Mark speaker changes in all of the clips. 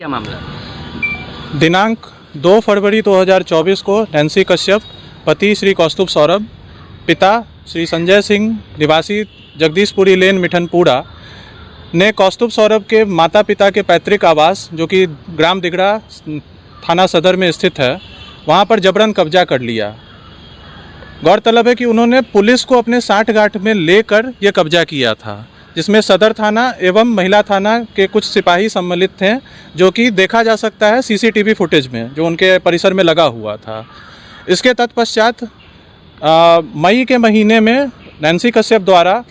Speaker 1: क्या मामला?
Speaker 2: दिनांक 2 फरवरी 2024 को नैन्सी कश्यप, पति श्री कौस्तुभ सौरभ, पिता श्री संजय सिंह, निवासी जगदीशपुरी लेन, मिठनपुरा, ने कौस्तुभ सौरभ के माता पिता के पैतृक आवास, जो कि ग्राम दिगड़ा थाना सदर में स्थित है, वहां पर जबरन कब्जा कर लिया। गौरतलब है कि उन्होंने पुलिस को अपने साठगांठ में लेकर ये कब्जा किया था, जिसमें सदर थाना एवं महिला थाना के कुछ सिपाही सम्मिलित थे, जो कि देखा जा सकता है सीसीटीवी फुटेज में, जो उनके परिसर में लगा हुआ था। इसके तत्पश्चात मई के महीने में नैन्सी कश्यप द्वारा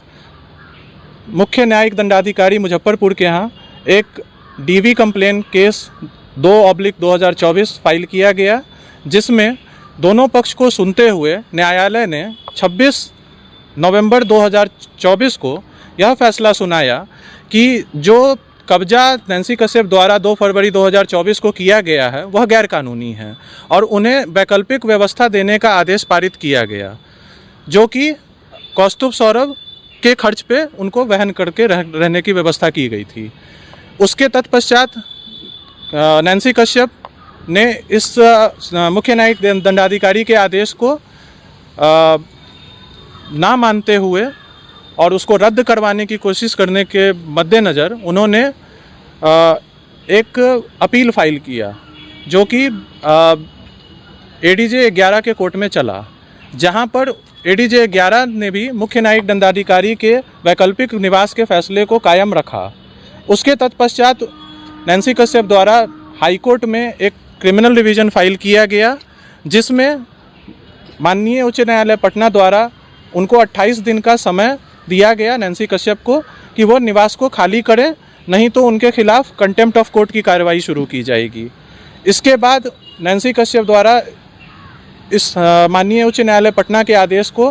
Speaker 2: मुख्य न्यायिक दंडाधिकारी मुजफ्फरपुर के यहाँ एक डीवी कंप्लेन केस 2/2024 फाइल किया गया, जिसमें दोनों पक्ष को सुनते हुए न्यायालय ने 26 नवंबर 2024 को यह फैसला सुनाया कि जो कब्जा नैन्सी कश्यप द्वारा 2 फरवरी 2024 को किया गया है वह गैरकानूनी है और उन्हें वैकल्पिक व्यवस्था देने का आदेश पारित किया गया, जो कि कौस्तुभ सौरभ के खर्च पे उनको वहन करके रहने की व्यवस्था की गई थी। उसके तत्पश्चात नैन्सी कश्यप ने इस मुख्य न्यायिक दंडाधिकारी के आदेश को ना मानते हुए और उसको रद्द करवाने की कोशिश करने के मद्देनज़र उन्होंने एक अपील फाइल किया, जो कि एडीजे 11 के कोर्ट में चला, जहां पर एडीजे 11 ने भी मुख्य न्यायिक दंडाधिकारी के वैकल्पिक निवास के फैसले को कायम रखा। उसके तत्पश्चात नैन्सी कश्यप द्वारा हाईकोर्ट में एक क्रिमिनल रिवीजन फाइल किया गया, जिसमें माननीय उच्च न्यायालय पटना द्वारा उनको 28 दिन का समय दिया गया नैन्सी कश्यप को कि वो निवास को खाली करें, नहीं तो उनके खिलाफ कंटेम्प्ट ऑफ कोर्ट की कार्रवाई शुरू की जाएगी। इसके बाद नैन्सी कश्यप द्वारा इस माननीय उच्च न्यायालय पटना के आदेश को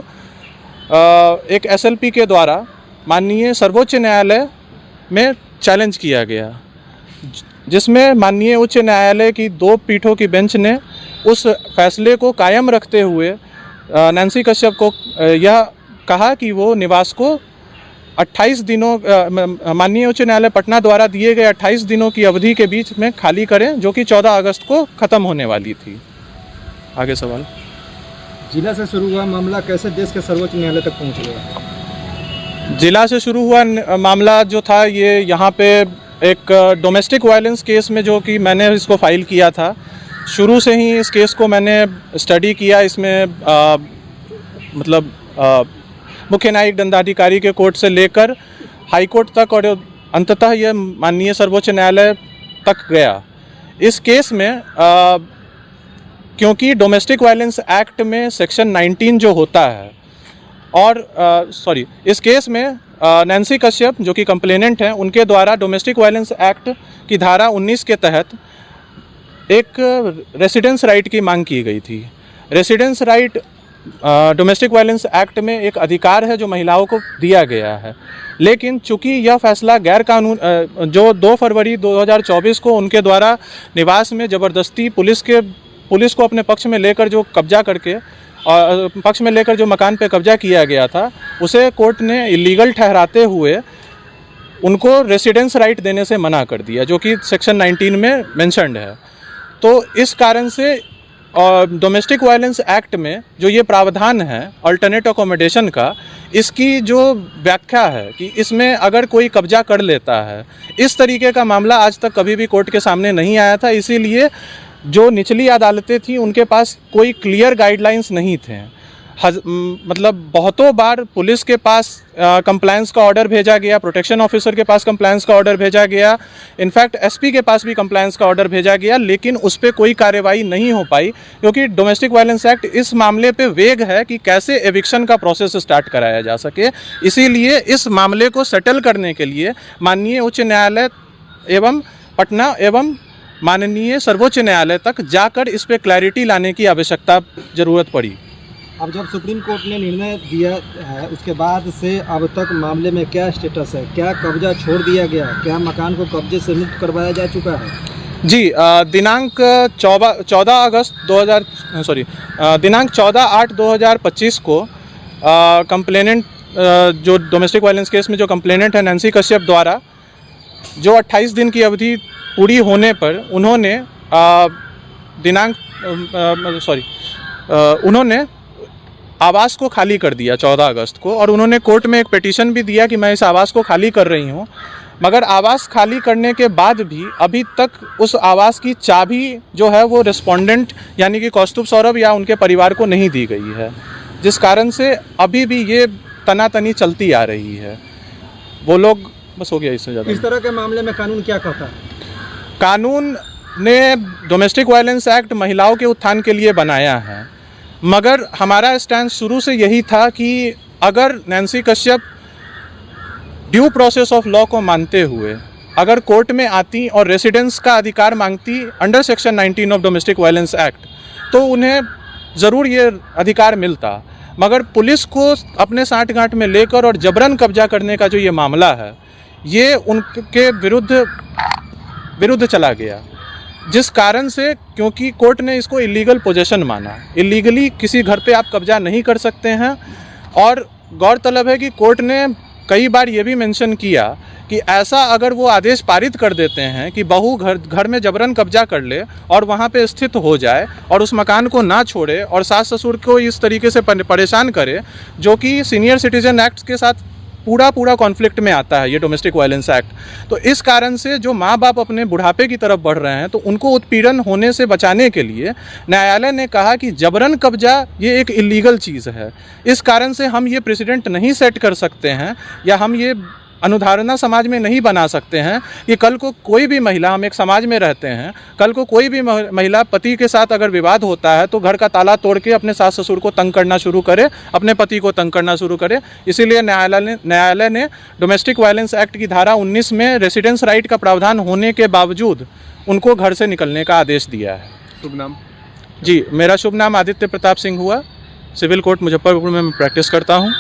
Speaker 2: एक एसएलपी के द्वारा माननीय सर्वोच्च न्यायालय में चैलेंज किया गया, जिसमें माननीय उच्च न्यायालय की 2 पीठों की बेंच ने उस फैसले को कायम रखते हुए नैन्सी कश्यप को यह कहा कि वो निवास को 28 दिनों माननीय उच्च न्यायालय पटना द्वारा दिए गए 28 दिनों की अवधि के बीच में खाली करें, जो कि 14 अगस्त को ख़त्म होने वाली थी। आगे सवाल।
Speaker 3: जिला से शुरू हुआ मामला कैसे देश के सर्वोच्च न्यायालय तक पहुंच गया?
Speaker 2: जिला से शुरू हुआ मामला जो था, ये यहाँ पे एक डोमेस्टिक वायलेंस केस में, जो कि मैंने इसको फाइल किया था। शुरू से ही इस केस को मैंने स्टडी किया। इसमें मुख्य न्यायिक दंडाधिकारी के कोर्ट से लेकर हाई कोर्ट तक और अंततः यह माननीय सर्वोच्च न्यायालय तक गया। इस केस में क्योंकि डोमेस्टिक वायलेंस एक्ट में सेक्शन 19 जो होता है और इस केस में नैन्सी कश्यप जो कि कंप्लेनेंट हैं, उनके द्वारा डोमेस्टिक वायलेंस एक्ट की धारा 19 के तहत एक रेसिडेंस राइट की मांग की गई थी। Residence right domestic violence act में एक अधिकार है जो महिलाओं को दिया गया है, लेकिन चूंकि यह फैसला गैर कानून जो 2 फरवरी 2024 को उनके द्वारा निवास में ज़बरदस्ती पुलिस को अपने पक्ष में लेकर जो कब्जा करके और पक्ष में लेकर जो मकान पे कब्जा किया गया था, उसे कोर्ट ने इलीगल ठहराते हुए उनको रेसिडेंस राइट देने से मना कर दिया, जो कि सेक्शन 19 में मेंशन्ड है। तो इस कारण से डोमेस्टिक वायलेंस एक्ट में जो ये प्रावधान है अल्टरनेट अकोमोडेशन का, इसकी जो व्याख्या है कि इसमें अगर कोई कब्जा कर लेता है, इस तरीके का मामला आज तक कभी भी कोर्ट के सामने नहीं आया था। इसीलिए जो निचली अदालतें थी उनके पास कोई क्लियर गाइडलाइंस नहीं थे। बहुतों बार पुलिस के पास कंप्लायंस का ऑर्डर भेजा गया, प्रोटेक्शन ऑफिसर के पास कंप्लायंस का ऑर्डर भेजा गया, इनफैक्ट एसपी के पास भी कंप्लायंस का ऑर्डर भेजा गया, लेकिन उस पर कोई कार्रवाई नहीं हो पाई, क्योंकि डोमेस्टिक वायलेंस एक्ट इस मामले पे वेग है कि कैसे एविक्शन का प्रोसेस स्टार्ट कराया जा सके। इसीलिए इस मामले को सेटल करने के लिए माननीय उच्च न्यायालय एवं पटना एवं माननीय सर्वोच्च न्यायालय तक जाकर इस पर क्लैरिटी लाने की आवश्यकता ज़रूरत पड़ी।
Speaker 3: अब जब सुप्रीम कोर्ट ने निर्णय दिया है, उसके बाद से अब तक मामले में क्या स्टेटस है? क्या कब्जा छोड़ दिया गया? क्या मकान को कब्जे से मुक्त करवाया जा चुका है?
Speaker 2: जी, दिनांक 14/8/2025 को कंप्लेनेंट जो डोमेस्टिक वायलेंस केस में जो कंप्लेनेंट है नैन्सी कश्यप द्वारा जो 28 दिन की अवधि पूरी होने पर उन्होंने उन्होंने आवास को खाली कर दिया 14 अगस्त को, और उन्होंने कोर्ट में एक पिटीशन भी दिया कि मैं इस आवास को खाली कर रही हूँ। मगर आवास खाली करने के बाद भी अभी तक उस आवास की चाबी जो है वो रिस्पोंडेंट यानी कि कौस्तुभ सौरभ या उनके परिवार को नहीं दी गई है, जिस कारण से अभी भी ये तनातनी चलती आ रही है। वो लोग बस हो गया, इससे ज़्यादा।
Speaker 3: इस तरह के मामले में कानून क्या कहता है?
Speaker 2: कानून ने डोमेस्टिक वायलेंस एक्ट महिलाओं के उत्थान के लिए बनाया है, मगर हमारा स्टैंड शुरू से यही था कि अगर Nancy Kashyap due process of law को मानते हुए अगर कोर्ट में आती और रेसिडेंस का अधिकार मांगती under section 19 of domestic violence act, तो उन्हें ज़रूर ये अधिकार मिलता। मगर पुलिस को अपने साठगांठ में लेकर और जबरन कब्जा करने का जो ये मामला है, ये उनके विरुद्ध चला गया, जिस कारण से, क्योंकि कोर्ट ने इसको इलीगल पोजेशन माना। इलीगली किसी घर पे आप कब्जा नहीं कर सकते हैं। और गौरतलब है कि कोर्ट ने कई बार ये भी मेंशन किया कि ऐसा अगर वो आदेश पारित कर देते हैं कि बहू घर में जबरन कब्जा कर ले और वहाँ पे स्थित हो जाए और उस मकान को ना छोड़े और सास ससुर को इस तरीके से परेशान करे, जो कि सीनियर सिटीजन एक्ट के साथ पूरा कॉन्फ्लिक्ट में आता है ये डोमेस्टिक वायलेंस एक्ट। तो इस कारण से जो माँ बाप अपने बुढ़ापे की तरफ बढ़ रहे हैं, तो उनको उत्पीड़न होने से बचाने के लिए न्यायालय ने कहा कि जबरन कब्जा ये एक इलीगल चीज़ है। इस कारण से हम ये प्रेसिडेंट नहीं सेट कर सकते हैं या हम ये अनुधारणा समाज में नहीं बना सकते हैं कि कल को कोई भी महिला, हम एक समाज में रहते हैं, कल को कोई भी महिला पति के साथ अगर विवाद होता है तो घर का ताला तोड़ के अपने सास ससुर को तंग करना शुरू करे, अपने पति को तंग करना शुरू करे। इसीलिए न्यायालय ने डोमेस्टिक वायलेंस एक्ट की धारा 19 में रेसिडेंस राइट का प्रावधान होने के बावजूद उनको घर से निकलने का आदेश दिया है।
Speaker 1: शुभ नाम?
Speaker 2: जी, मेरा शुभ नाम आदित्य प्रताप सिंह हुआ। सिविल कोर्ट मुजफ्फरपुर में मैं प्रैक्टिस करता हूँ।